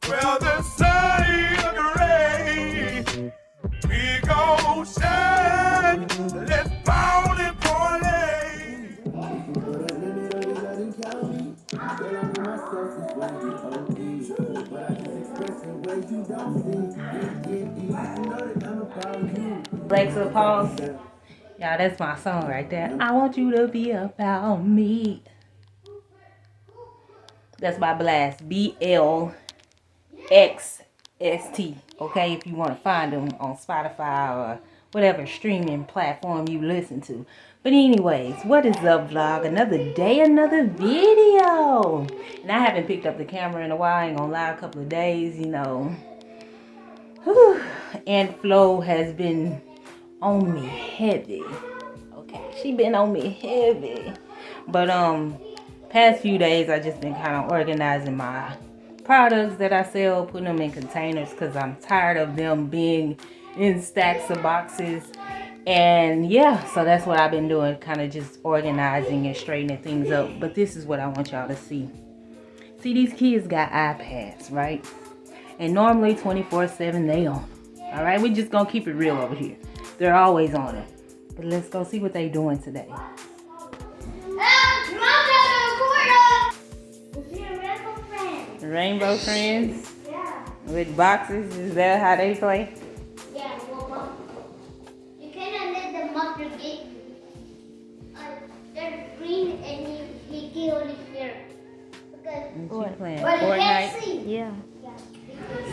Well, the sun gray, we gon' shine. Let's pound it for Alexa, pause. Y'all, that's my song right there. I want you to be about me. That's by Blast. BLXST. Okay, if you want to find them on Spotify or whatever streaming platform you listen to. But anyways, what is up, vlog? Another day, another video. And I haven't picked up the camera in a while. I ain't gonna lie, a couple of days, you know. Whew. And Flo has been on me heavy. Okay, she been on me heavy. But past few days I just been kind of organizing my products that I sell, putting them in containers because I'm tired of them being in stacks of boxes. And yeah, so that's what I've been doing, kind of just organizing and straightening things up. But this is what I want y'all to see. See, these kids got iPads, right? And normally 24/7 they on. All right, we just gonna keep it real over here. They're always on it. But let's go see what they doing today. Rainbow Friends? Yeah. With boxes? Is that how they play? Yeah, well, you cannot let them up your gate. They're green and he can only hear. Because And she playing but you can't Fortnite. see. Yeah.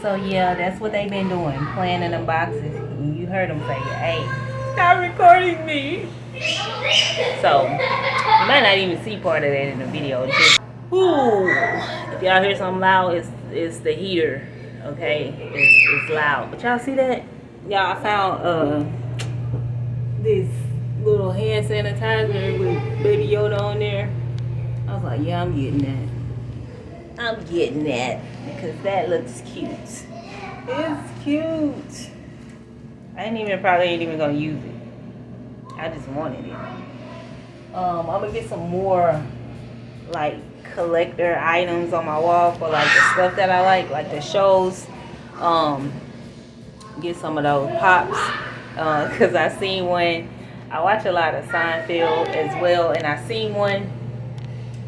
So yeah, that's what they've been doing, playing in the boxes. And you heard them say, "Hey, stop recording me." So you might not even see part of that in the video. Just, ooh, if y'all hear something loud, it's the heater. Okay, it's loud. But y'all see that? Y'all, I found this little hand sanitizer with Baby Yoda on there. I was like, yeah, I'm getting that. I'm getting that because that looks cute. It's cute. Probably ain't even gonna use it. I just wanted it. I'm gonna get some more like collector items on my wall for like the stuff that I like the shows. Get some of those pops because I seen one. I watch a lot of Seinfeld as well, and I seen one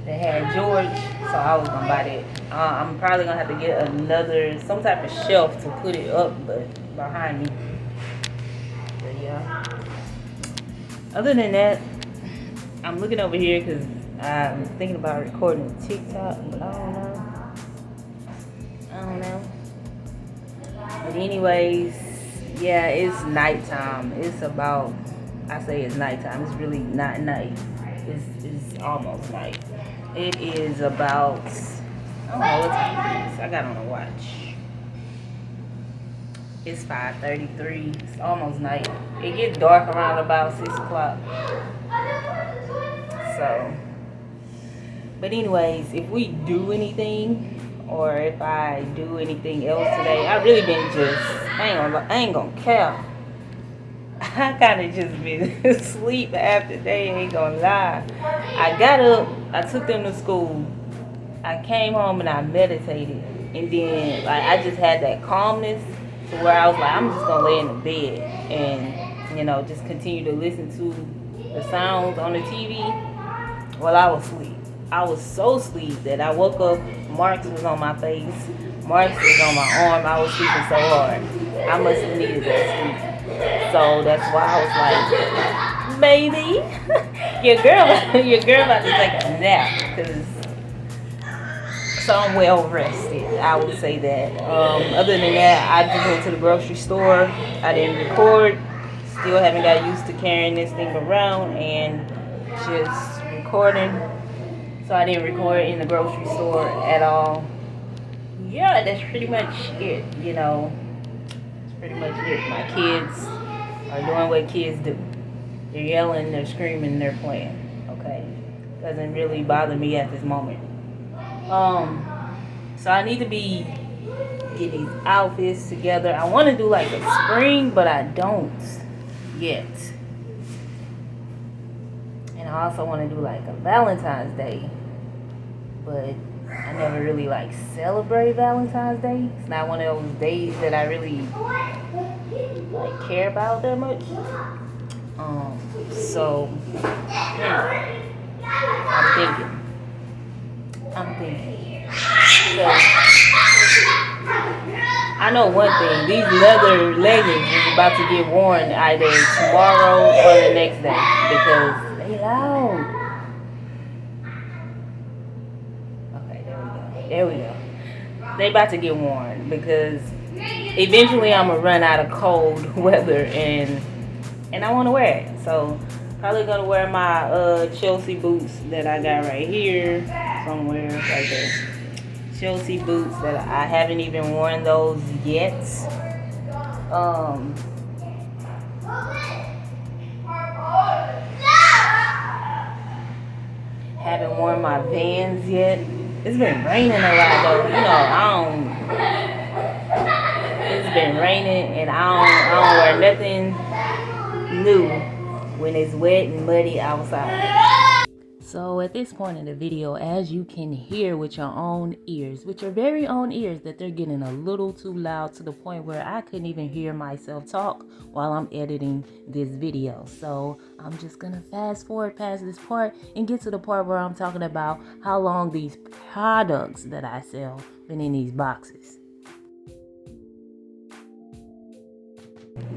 that had George, so I was gonna buy that. I'm probably gonna have to get some type of shelf to put it up, but behind me. But yeah. Other than that, I'm looking over here because I'm thinking about recording TikTok, but I don't know. But anyways, yeah, it's nighttime. It's about, I say it's nighttime. It's really not night. It's almost night. It is about, I don't know what time it is. I got on a watch. It's 5:33. It's almost night. It gets dark around about 6 o'clock. So, but anyways, if we do anything, or if I do anything else today, I really been just, I ain't gonna cap. I kind of just been asleep half the day, ain't gonna lie. I got up, I took them to school, I came home and I meditated, and then like I just had that calmness to where I was like, I'm just gonna lay in the bed and, you know, just continue to listen to the sounds on the TV while I was asleep. I was so asleep that I woke up, marks was on my face, marks was on my arm. I was sleeping so hard. I must have needed that sleep. So that's why I was like, baby, your girl about to take a nap, so I'm well rested. I would say that. Other than that, I just went to the grocery store. I didn't record. Still haven't got used to carrying this thing around and just recording. So I didn't record in the grocery store at all. Yeah, that's pretty much it, you know. That's pretty much it. My kids are doing what kids do. They're yelling, they're screaming, they're playing. Okay? Doesn't really bother me at this moment. So I need to be getting these outfits together. I want to do like a spring, but I don't yet. And I also want to do like a Valentine's Day, but I never really like celebrate Valentine's Day. It's not one of those days that I really like care about that much. So I'm thinking. So I know one thing. These leather leggings is about to get worn either tomorrow or the next day because they loud. Okay, there we go. They about to get worn because eventually I'm gonna run out of cold weather and I want to wear it. So probably gonna wear my Chelsea boots that I got right here somewhere right there. Chelsea boots that I haven't even worn those yet. Haven't worn my Vans yet. It's been raining a lot though. It's been raining and I don't wear nothing new when it's wet and muddy outside. So at this point in the video, as you can hear with your own ears, with your very own ears, that they're getting a little too loud to the point where I couldn't even hear myself talk while I'm editing this video. So I'm just gonna fast forward past this part and get to the part where I'm talking about how long these products that I sell been in these boxes.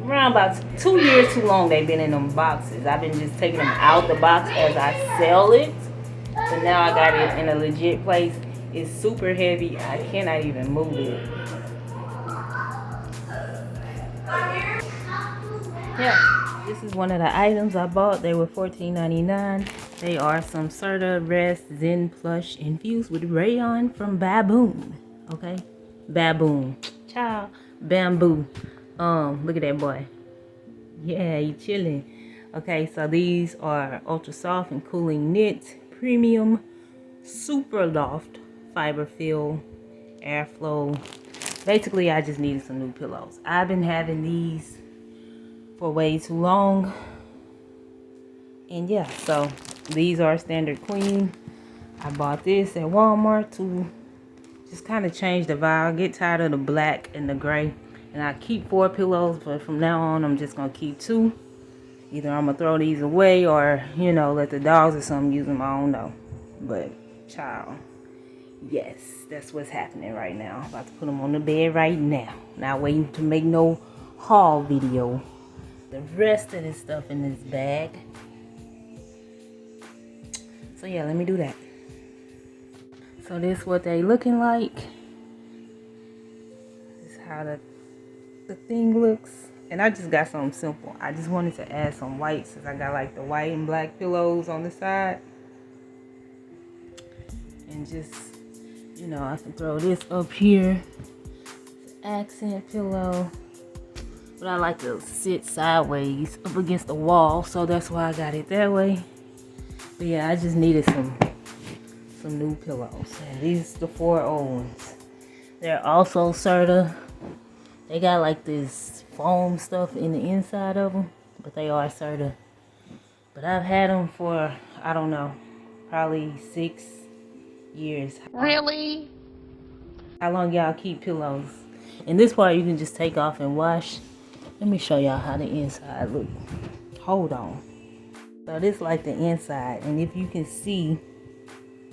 Around about 2 years too long they've been in them boxes. I've been just taking them out the box as I sell it. But now I got it in a legit place. It's super heavy. I cannot even move it. Yeah, this is one of the items I bought. They were $14.99. They are some Serta Rest Zen Plush infused with rayon from Baboon. Okay? Baboon. Ciao. Bamboo. Look at that boy. Yeah, he chilling. Okay, so these are ultra soft and cooling knit, premium, super loft, fiber feel, airflow. Basically, I just needed some new pillows. I've been having these for way too long. And yeah, so these are standard queen. I bought this at Walmart to just kind of change the vibe. I get tired of the black and the gray. And I keep 4 pillows, but from now on, I'm just going to keep 2. Either I'm going to throw these away or, let the dogs or something use them. I don't know. But, child, yes, that's what's happening right now. About to put them on the bed right now. Not waiting to make no haul video. The rest of this stuff in this bag. So, yeah, let me do that. So, this is what they looking like. This is how the thing looks. And I just got something simple. I just wanted to add some white since I got like the white and black pillows on the side. And just, I can throw this up here. It's an accent pillow. But I like to sit sideways up against the wall. So that's why I got it that way. But yeah, I just needed some new pillows. And these are the 4 old ones. They're also Serta. They got like this foam stuff in the inside of them, but they are Serta. But I've had them for, I don't know, probably 6 years. Really? How long y'all keep pillows? And this part you can just take off and wash. Let me show y'all how the inside look. Hold on. So this like the inside, and if you can see,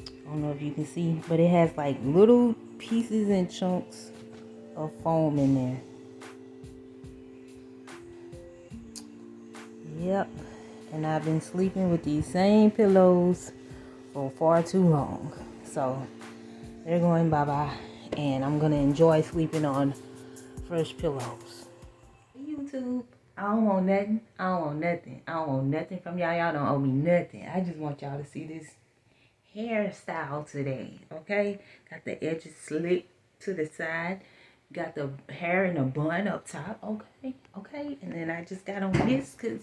I don't know if you can see, but it has like little pieces and chunks of foam in there. Yep, and I've been sleeping with these same pillows for far too long. So they're going bye-bye, and I'm gonna enjoy sleeping on fresh pillows. YouTube, I don't want nothing. I don't want nothing. I don't want nothing from y'all. Y'all don't owe me nothing. I just want y'all to see this hairstyle today, okay? Got the edges slicked to the side. Got the hair in a bun up top, okay? And then I just got on this because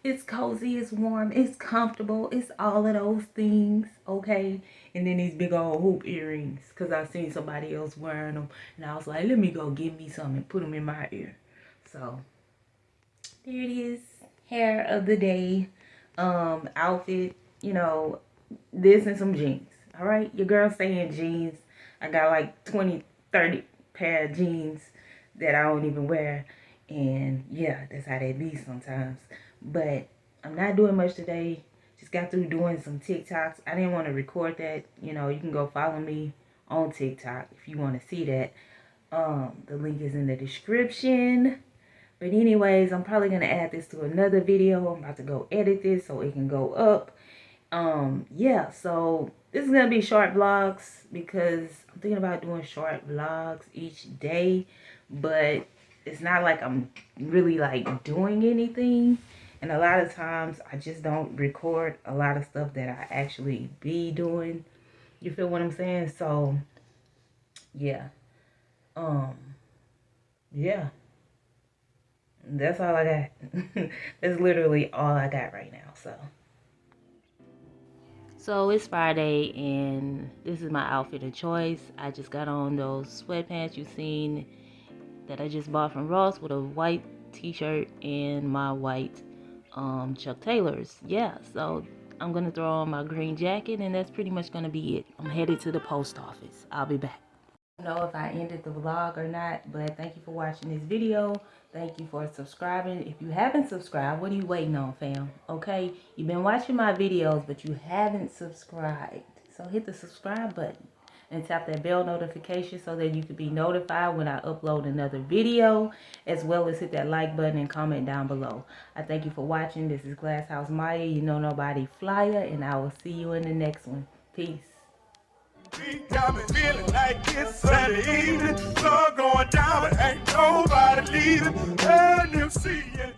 it's cozy, it's warm, it's comfortable, it's all of those things, okay? And then these big old hoop earrings because I seen somebody else wearing them. And I was like, let me go get me some and put them in my ear. So, there it is. Hair of the day. Outfit, this and some jeans, all right? Your girl stay in jeans. I got like 20, 30 pair of jeans that I don't even wear. And yeah, that's how they be sometimes. But I'm not doing much today. Just got through doing some TikToks. I didn't want to record that. You know, you can go follow me on TikTok if you want to see that. The link is in the description. But anyways, I'm probably going to add this to another video. I'm about to go edit this so it can go up. Yeah, so this is going to be short vlogs because I'm thinking about doing short vlogs each day. But it's not like I'm really like doing anything. And a lot of times I just don't record a lot of stuff that I actually be doing. You feel what I'm saying? So, yeah. Yeah. That's all I got. That's literally all I got right now. So it's Friday and this is my outfit of choice. I just got on those sweatpants you seen that I just bought from Ross with a white t-shirt and my white Chuck Taylors. Yeah, so I'm gonna throw on my green jacket and that's pretty much gonna be it. I'm headed to the post office. I'll be back. I don't know if I ended the vlog or not, but thank you for watching this video. Thank you for subscribing. If you haven't subscribed, what are you waiting on, fam? Okay, you've been watching my videos, but you haven't subscribed. So hit the subscribe button and tap that bell notification so that you can be notified when I upload another video, as well as hit that like button and comment down below. I thank you for watching. This is Glass House Maya. You know nobody flyer, and I will see you in the next one. Peace. Got me feeling like it's Sunday evening. Sun going down, but ain't nobody leaving. And you see it.